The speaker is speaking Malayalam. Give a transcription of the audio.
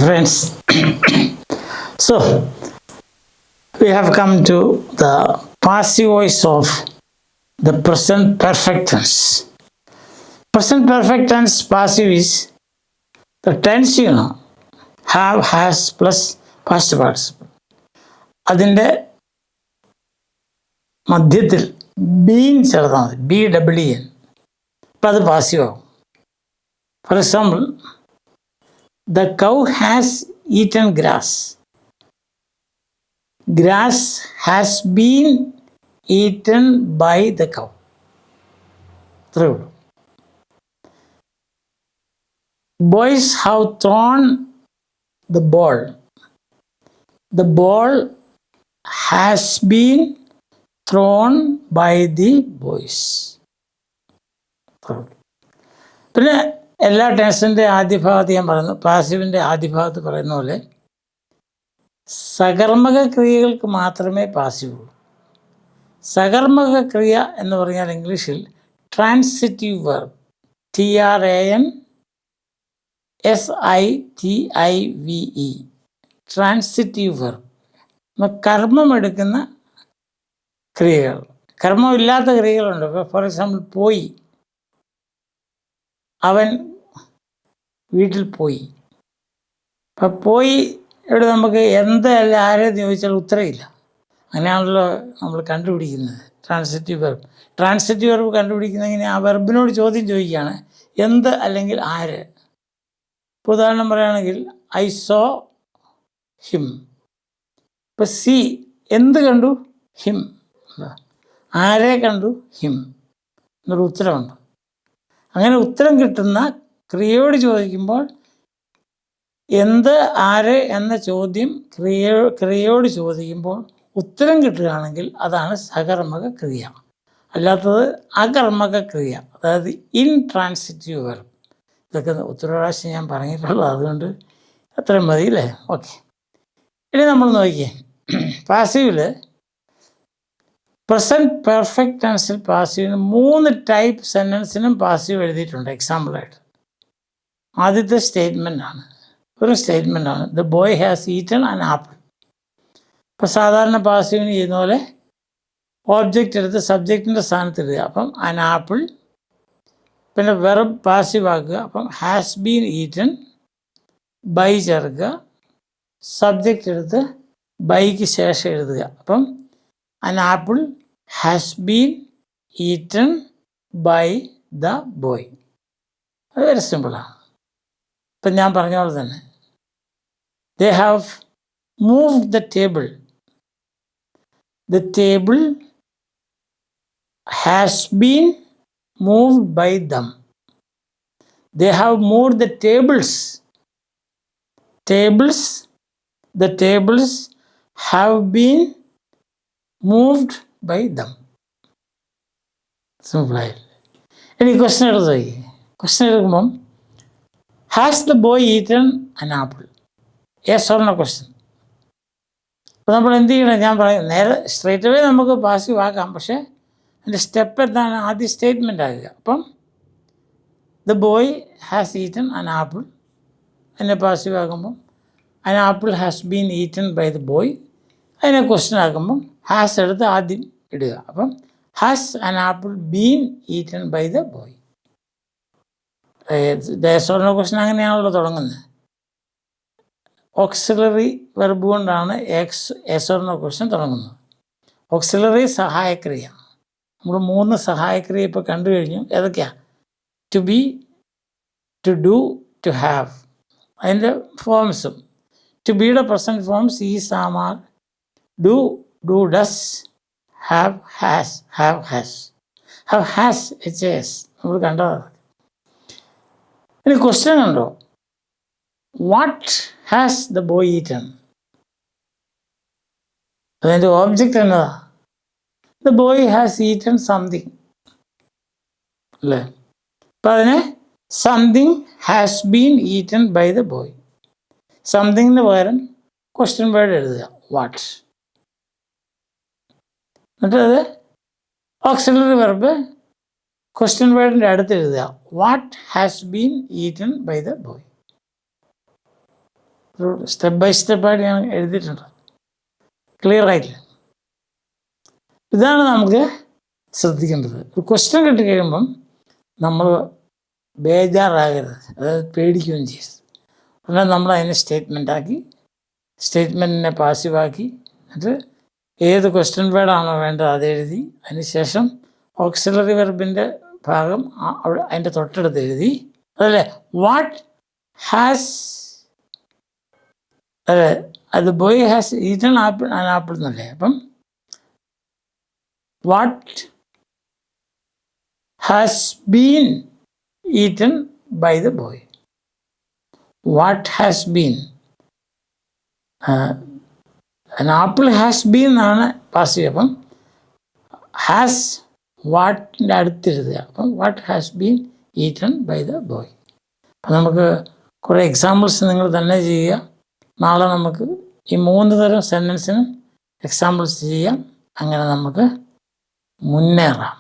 Friends, so we have come to the passive voice of the present perfect tense. Present perfect tense passive is the tense, have, has plus past participle. അതിൻ്റെ മധ്യത്തിൽ ബീൻ ചേർത്താൽ മതി, BEEN. അപ്പം അത് പാസീവ് ആവും. For example, the cow has eaten grass. Grass has been eaten by the cow. അത്രയേ ഉള്ളൂ. Boys have thrown the ball. The ball has been thrown by the boys. പിന്നെ എല്ലാ ടെൻസിൻ്റെ ആദ്യ ഭാഗത്ത് ഞാൻ പറയുന്നു, പാസീവിൻ്റെ ആദ്യ ഭാഗത്ത് പറയുന്ന പോലെ സകർമ്മക ക്രിയകൾക്ക് മാത്രമേ പാസീവ് ഉള്ളൂ. സകർമ്മക ക്രിയ എന്ന് പറഞ്ഞാൽ ഇംഗ്ലീഷിൽ transitive verb, TRANSITIVE, transitive verb. കർമ്മമെടുക്കുന്ന ക്രിയകൾ. കർമ്മമില്ലാത്ത ക്രിയകളുണ്ട്. ഫോർ എക്സാമ്പിൾ, പോയി, അവൻ വീട്ടിൽ പോയി. അപ്പം പോയി ഇവിടെ നമുക്ക് എന്തല്ല ആരെന്ന് ചോദിച്ചാൽ ഉത്തരമില്ല. അങ്ങനെയാണല്ലോ നമ്മൾ കണ്ടുപിടിക്കുന്നത് ട്രാൻസിറ്റീവ് വെർബ്. ട്രാൻസിറ്റീവ് വെർബ് കണ്ടുപിടിക്കുന്നതിന് ആ വെർബിനോട് ചോദ്യം ചോദിക്കുകയാണ്, എന്ത് അല്ലെങ്കിൽ ആര്. ഇപ്പോൾ ഉദാഹരണം പറയുകയാണെങ്കിൽ, ഐ സോ ഹിം. ഇപ്പം സി എന്ത് കണ്ടു? ഹിം. ആരെ കണ്ടു? ഹിം എന്നൊരു ഉത്തരമുണ്ട്. അങ്ങനെ ഉത്തരം കിട്ടുന്ന ക്രിയയോട് ചോദിക്കുമ്പോൾ എന്ത്, ആര് എന്ന ചോദ്യം ക്രിയയോട് ചോദിക്കുമ്പോൾ ഉത്തരം കിട്ടുകയാണെങ്കിൽ അതാണ് സകർമ്മക ക്രിയ. അല്ലാത്തത് അകർമ്മക ക്രിയ, അതായത് ഇൻട്രാൻസിറ്റീവ് വെർബ്. ഇതൊക്കെ ഒത്തിരി പ്രാവശ്യം ഞാൻ പറഞ്ഞിട്ടുള്ളത്, അതുകൊണ്ട് അത്രയും മതി അല്ലേ? ഓക്കെ. ഇനി നമ്മൾ നോക്കിയേ, പാസീവിൽ പ്രസൻറ്റ് പെർഫെക്റ്റ് ടെൻസിൽ പാസീവിന് 3 ടൈപ്പ് സെൻറ്റൻസിനും പാസീവ് എഴുതിയിട്ടുണ്ട് എക്സാമ്പിളായിട്ട്. ആദ്യത്തെ സ്റ്റേറ്റ്മെൻറ്റാണ്, ഒരു സ്റ്റേറ്റ്മെൻറ്റാണ്, the boy has eaten an apple. ഇപ്പോൾ സാധാരണ പാസീവിന് ചെയ്യുന്ന പോലെ ഓബ്ജക്റ്റ് എടുത്ത് സബ്ജക്റ്റിൻ്റെ സ്ഥാനത്തിടുക. അപ്പം ആൻ ആപ്പിൾ, പിന്നെ വെർബ് പാസീവ് ആക്കുക. അപ്പം ഹാസ് ബീൻ ഈറ്റൺ, ബൈ ചേർക്കുക, സബ്ജക്റ്റ് എടുത്ത് ബൈക്ക് ശേഷം എഴുതുക. അപ്പം an apple has been eaten by the boy. അത് വെരി സിമ്പിളാണ്. ഇപ്പം ഞാൻ പറഞ്ഞ പോലെ തന്നെ, they have moved the table. The table has been moved by them. They have moved the tables. The tables have been moved by them. Simple. ഇനി ക്വസ്റ്റ്യൻ എടുത്ത് നോക്കി. ക്വസ്റ്റ്യൻ എടുക്കുമ്പം, has the boy eaten an apple? Yes or no question. അപ്പോൾ നമ്മൾ എന്ത് ചെയ്യണം? ഞാൻ പറയും, നേരെ സ്ട്രേറ്റ് അവേ നമുക്ക് പാസീവ് ആക്കാം, പക്ഷേ അതിൻ്റെ സ്റ്റെപ്പ് എന്താണ്? ആദ്യം സ്റ്റേറ്റ്മെൻ്റ് ആകുക. അപ്പം the boy has eaten an apple അതിനെ പാസീവ് ആക്കുമ്പം an apple has been eaten by the boy. അതിനെ ക്വസ്റ്റ്യൻ ആക്കുമ്പം ഹാസ് എടുത്ത് ആദ്യം ഇടുക. അപ്പം has an apple been eaten by the boy. Yes or no question അങ്ങനെയാണല്ലോ തുടങ്ങുന്നത്. ഓക്സിലറി വെർബ് കൊണ്ടാണ് യെസ് ഓർ നോ ക്വസ്റ്റ്യൻ തുടങ്ങുന്നത്. ഓക്സിലറി സഹായക്രിയ, നമ്മൾ 3 സഹായക്രിയ ഇപ്പോൾ കണ്ടു കഴിഞ്ഞു. ഏതൊക്കെയാണ്? To be, to do, to have. അതിൻ്റെ ഫോംസും ടു ബിയുടെ present forms is, am, are, do, does, have, has, have, has. Have, has, HAS നമ്മൾ കണ്ടതാണ്. ഇനി ക്വസ്റ്റ്യൻ ഉണ്ടോ? What has the boy eaten? അതിൻ്റെ ഓബ്ജക്റ്റ് എന്നതാ? The boy has eaten something അല്ലേ? അപ്പം അതിനെ something has been eaten by the boy. സംതിങ്ങിന് പകരം ക്വസ്റ്റ്യൻ വേർഡ് എഴുതുക, വാട്ട്. എന്നിട്ട് അത് ഓക്സിലറി വെർബ് ക്വസ്റ്റ്യൻ വേർഡിൻ്റെ അടുത്ത് എഴുതുക, what has been eaten by the boy. ഒരു സ്റ്റെപ്പ് ബൈ സ്റ്റെപ്പായിട്ട് ഞാൻ എഴുതിയിട്ടുണ്ട്. ക്ലിയർ ആയില്ല? ഇതാണ് നമുക്ക് ശ്രദ്ധിക്കേണ്ടത്. ഒരു ക്വസ്റ്റ്യൻ കിട്ടിക്കഴിയുമ്പം നമ്മൾ ബേജാറാകരുത്, അതായത് പേടിക്കുകയും ചെയ്യരുത്. എന്നാൽ നമ്മൾ അതിനെ സ്റ്റേറ്റ്മെൻറ്റാക്കി, സ്റ്റേറ്റ്മെൻറ്റിനെ പാസീവാക്കി, എന്നിട്ട് ഏത് ക്വസ്റ്റ്യൻ വേർഡാണോ വേണ്ടത് അത് എഴുതി, അതിനുശേഷം ഓക്സിലറി വെർബിൻ്റെ ഭാഗം അവിടെ അതിൻ്റെ തൊട്ടടുത്ത് എഴുതി. അതല്ലേ വാട്ട് ഹാസ്, അതെ അത് boy has eaten apple an apple എന്നല്ലേ. അപ്പം what has been eaten by the boy. What has been, an apple has been എന്നാണ് പാസീവ്. അപ്പം ഹാസ് വാട്ടിൻ്റെ അടുത്തെഴുതുക. അപ്പം what has been eaten by the boy. അപ്പം നമുക്ക് കുറേ എക്സാമ്പിൾസ് നിങ്ങൾ തന്നെ ചെയ്യുക. നാളെ നമുക്ക് ഈ 3 തരം സെൻറ്റൻസിന് എക്സാമ്പിൾസ് ചെയ്യാം. അങ്ങനെ നമുക്ക് മുന്നേറാം.